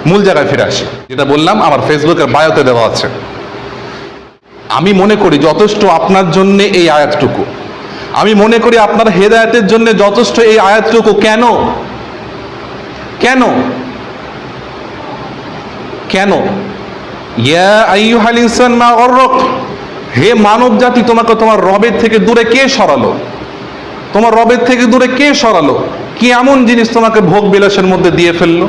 মূল জায়গায় ফিরে আসি, যেটা বললাম আমার ফেসবুকের বায়োতে দেওয়া আছে। আমি মনে করি যথেষ্ট আপনার জন্য এই আয়াতটুকু, আমি মনে করি আপনার হেদায়েতের জন্য যথেষ্ট এই আয়াতটুকু। কেন কেন কেন? ইয়া আইয়ুহাল ইনসান মা গররাক, হে মানব জাতি, তোমাকে তোমার রবের থেকে দূরে কে সরালো? তোমার রবের থেকে দূরে কে সরালো? কি এমন জিনিস তোমাকে ভোগ বিলাসের মধ্যে দিয়ে ফেললো?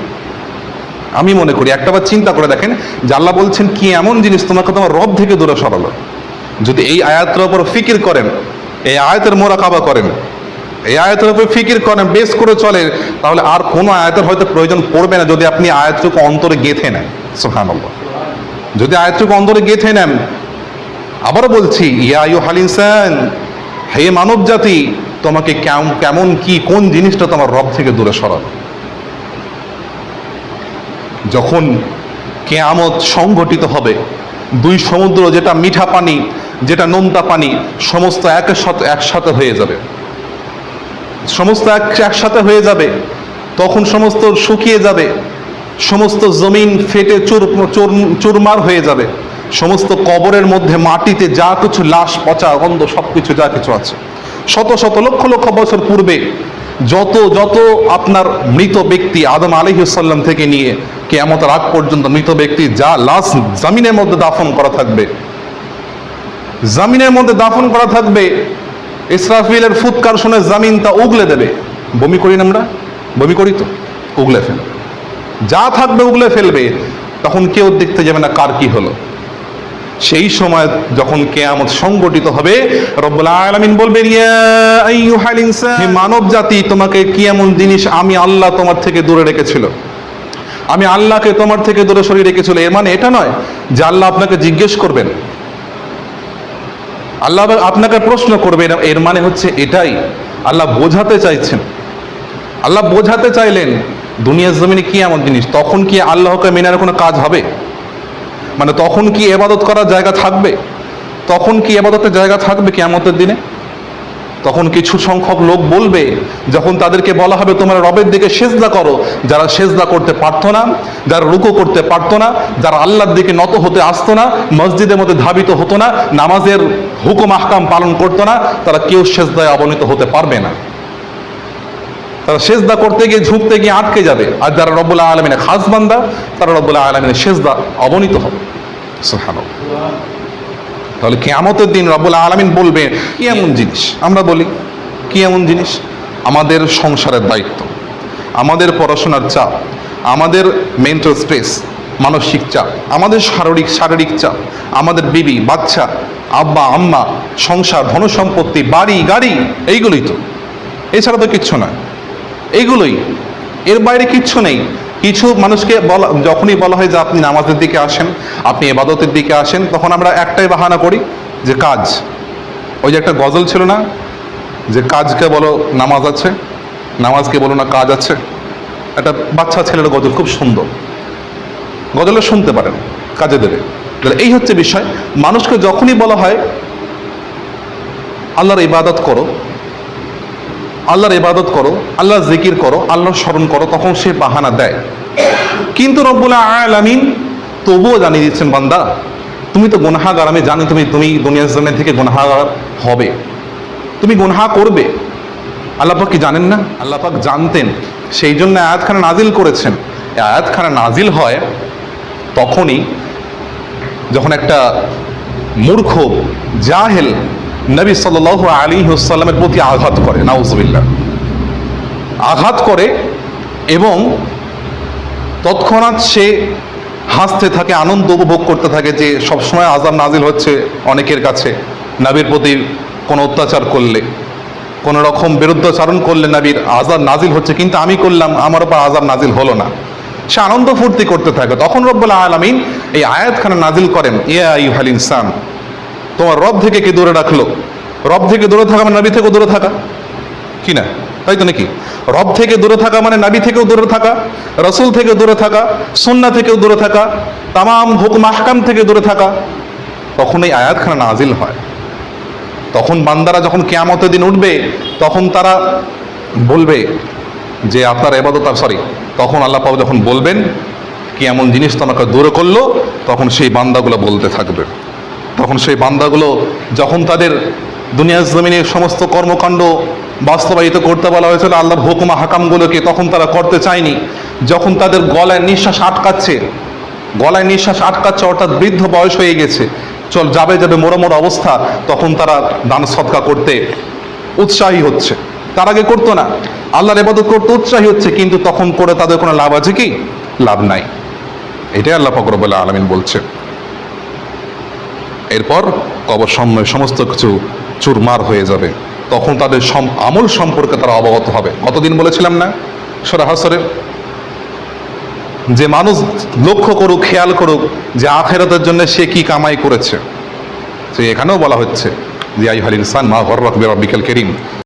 আমি মনে করি একটাবার চিন্তা করে দেখেন যে আল্লাহ বলছেন কি এমন জিনিস তোমাকে তোমার রব থেকে দূরে সরালো। যদি এই আয়াতের উপর ফিকির করেন, এই আয়াতের মোরাকাবা করেন, এই আয়াতের উপর ফিকির করেন, বেশ করে চলে, তাহলে আর কোনো আয়াতের হয়তো প্রয়োজন পড়বে না, যদি আপনি আয়াতটুকু অন্তরে গেঁথে নেন। সুবহানাল্লাহ, যদি আয়াতটুকু অন্তরে গেঁথে নেন। আবারও বলছি, ইয়া আইয়ুহাল ইনসান, হে মানব জাতি, তোমাকে কেমন কি কোন জিনিসটা তোমার রব থেকে দূরে সরালো? যখন কিয়ামত সংঘটিত হবে, দুই সমুদ্র, যেটা মিঠা পানি যেটা নোনতা পানি, সমস্ত একসাথে হয়ে যাবে, সমস্ত একসাথে হয়ে যাবে। তখন সমস্ত শুকিয়ে যাবে, সমস্ত জমিন ফেটে চুরমার হয়ে যাবে, সমস্ত কবরের মধ্যে মাটিতে যা কিছু লাশ, পচা গন্ধ সবকিছু যা কিছু আছে, শত শত লক্ষ লক্ষ বছর পূর্বে যত আপনার মৃত ব্যক্তি আদম আলাইহিস সালাম থেকে নিয়ে কিয়ামতের আগ পর্যন্ত মৃত ব্যক্তি যা লাশ জমিনের মধ্যে দাফন করা থাকবে, জমিনের মধ্যে দাফন করা থাকবে, ইসরাফিলের ফুৎকার শুনে জমিন তা উগলে দেবে। বমি করি না আমরা? বমি করি তো, উগলে ফেলবে, যা থাকবে উগলে ফেলবে। তখন কেউ দেখতে যাবে না কার কি হলো। সেই সময় যখন কিয়ামত সংগঠিত হবে, রব্বুল আলামিন বলবেন, ইয়া আইয়ুহাল ইনসান, হে মানব জাতি, তোমাকে কি এমন জিনিস আমি আল্লাহ তোমার থেকে দূরে রেখেছিল? আমি আল্লাহকে তোমার থেকে দূরে সরিয়ে রেখেছিল। এর মানে এটা নয় যে আল্লাহ আপনাকে জিজ্ঞেস করবেন, আল্লাহ আপনাকে প্রশ্ন করবেন। এর মানে হচ্ছে এটাই, আল্লাহ বোঝাতে চাইছেন, আল্লাহ বোঝাতে চাইলেন দুনিয়ার জমিনে কি এমন জিনিস। তখন কি আল্লাহকে মেনার কোনো কাজ হবে? মানে তখন কি ইবাদত করার জায়গা থাকবে? তখন কি ইবাদতের জায়গা থাকবে কিয়ামতের দিনে? তখন কিছু সংখ্যক লোক বলবে, যখন তাদেরকে বলা হবে তোমরা রবের দিকে সেজদা করো, যারা সেজদা করতে পারতো না, যারা রুকু করতে পারতো না, যারা আল্লাহর দিকে নত হতে আসতো না, মসজিদের মধ্যে ধাবিত হতো না, নামাজের হুকুম আহকাম পালন করতো না, তারা কেউ সেজদায় অবনীত হতে পারবে না। তারা সেজদা করতে গিয়ে ঝুঁকতে গিয়ে আটকে যাবে। আর যারা রব্বুল আলামিনের খাস বান্দা, তারা রব্বুল আলামিনের সেজদা অবনীত হবে। সুবহানাল্লাহ। তাহলে কিয়ামতের দিন রব্বুল আলামিন বলবে কি এমন জিনিস? আমরা বলি কি এমন জিনিস? আমাদের সংসারের দায়িত্ব, আমাদের পড়াশোনার চাপ, আমাদের মেন্টাল স্ট্রেস, মানসিক চাপ, আমাদের শারীরিক চাপ, আমাদের বিবি বাচ্চা, আব্বা আম্মা, সংসার, ধনসম্পত্তি, বাড়ি গাড়ি, এইগুলোই তো, এছাড়া তো কিচ্ছু না, এইগুলোই, এর বাইরে কিচ্ছু নেই। কিছু মানুষকে বলা, যখনই বলা হয় যে আপনি নামাজের দিকে আসেন, আপনি ইবাদতের দিকে আসেন, তখন আমরা একটাই বাহানা করি যে কাজ। ওই যে একটা গজল ছিল না, যে কাজকে বলো নামাজ আছে, নামাজকে বলো না কাজ আছে। একটা বাচ্চা ছেলের গজল, খুব সুন্দর গজলে, শুনতে পারেন, কাজে দেবে। এই হচ্ছে বিষয়। মানুষকে যখনই বলা হয় আল্লাহর ইবাদত করো, আল্লাহর ইবাদত করো, আল্লাহর জিকির করো, আল্লাহর স্মরণ করো, তখন সে বাহানা দেয়। কিন্তু রব্বুল আলামিন তবুও জানিয়ে দিচ্ছেন, বান্দা তুমি তো গুনাহগার, আমি জানি তুমি দুনিয়ার জমিন থেকে গুনাহগার হবে, তুমি গুনাহ করবে। আল্লাহ পাক কি জানেন না? আল্লাহ পাক জানতেন, সেই জন্য আয়াতখানা নাজিল করেছেন। আয়াতখানা নাজিল হয় তখনই যখন একটা মূর্খ জাহেল নবী সাল্লাল্লাহু আলাইহি ওয়াসাল্লামের প্রতি আঘাত করে, নাউজুবিল্লাহ, আঘাত করে, এবং তৎক্ষণাৎ সে হাসতে থাকে, আনন্দ উপভোগ করতে থাকে যে সবসময় আযাব নাজিল হচ্ছে অনেকের কাছে, নবীর প্রতি কোনো অত্যাচার করলে, কোনো রকম বিরুদ্ধাচরণ করলে নবীর আযাব নাজিল হচ্ছে, কিন্তু আমি করলাম, আমার উপর আযাব নাজিল হলো না। সে আনন্দ ফুর্তি করতে থাকে। তখন রব্বুল আলামিন এই আয়াতখানা নাজিল করেন, ইয়া আইয়ুহাল ইনসান, তোমার রব থেকে কে দূরে রাখলো? রব থেকে দূরে থাকা মানে নবী থেকেও দূরে থাকা, কি না? তাই তো নাকি? রব থেকে দূরে থাকা মানে নবী থেকেও দূরে থাকা, রাসূল থেকে দূরে থাকা, সুন্নাহ থেকেও দূরে থাকা, তামাম হুকুম আহকাম থেকে দূরে থাকা। তখন এই আয়াতখানা নাজিল হয়। তখন বান্দারা যখন কিয়ামতের দিন উঠবে, তখন তারা বলবে যে আপনার ইবাদত, তখন আল্লাহ পাক যখন বলবেন কি এমন জিনিস তোমাকে দূরে করলো, তখন সেই বান্দাগুলো বলতে থাকবে। তখন সেই বান্দাগুলো যখন তাদের দুনিয়ার জমিনের সমস্ত কর্মকাণ্ড বাস্তবায়িত করতে বলা হয়েছিল আল্লাহর হুকুম হাকামগুলোকে, তখন তারা করতে চায়নি। যখন তাদের গলায় নিঃশ্বাস আটকাচ্ছে অর্থাৎ বৃদ্ধ বয়স হয়ে গেছে, যাবে মোড়ো মোড়ো অবস্থা, তখন তারা দান সদকা করতে উৎসাহী হচ্ছে। তার আগে করতো না, আল্লাহর ইবাদত করতে উৎসাহী হচ্ছে, কিন্তু তখন করে তাদের কোনো লাভ আছে কি? লাভ নাই। এটাই আল্লাহ পাক রব্বুল আলামিন বলছে। এরপর কবর সময় সমস্ত কিছু চুরমার হয়ে যাবে, তখন তাদের আমল সম্পর্কে তারা অবগত হবে। কতদিন বলেছিলাম না সূরা হাসরের, যে মানুষ লক্ষ্য করুক, খেয়াল করুক যে আখিরাতের জন্য সে কি কামাই করেছে। তো এখানেও বলা হচ্ছে যে আইয়ুহাল ইনসান মা গররাকা বিরাব্বিকাল কারীম,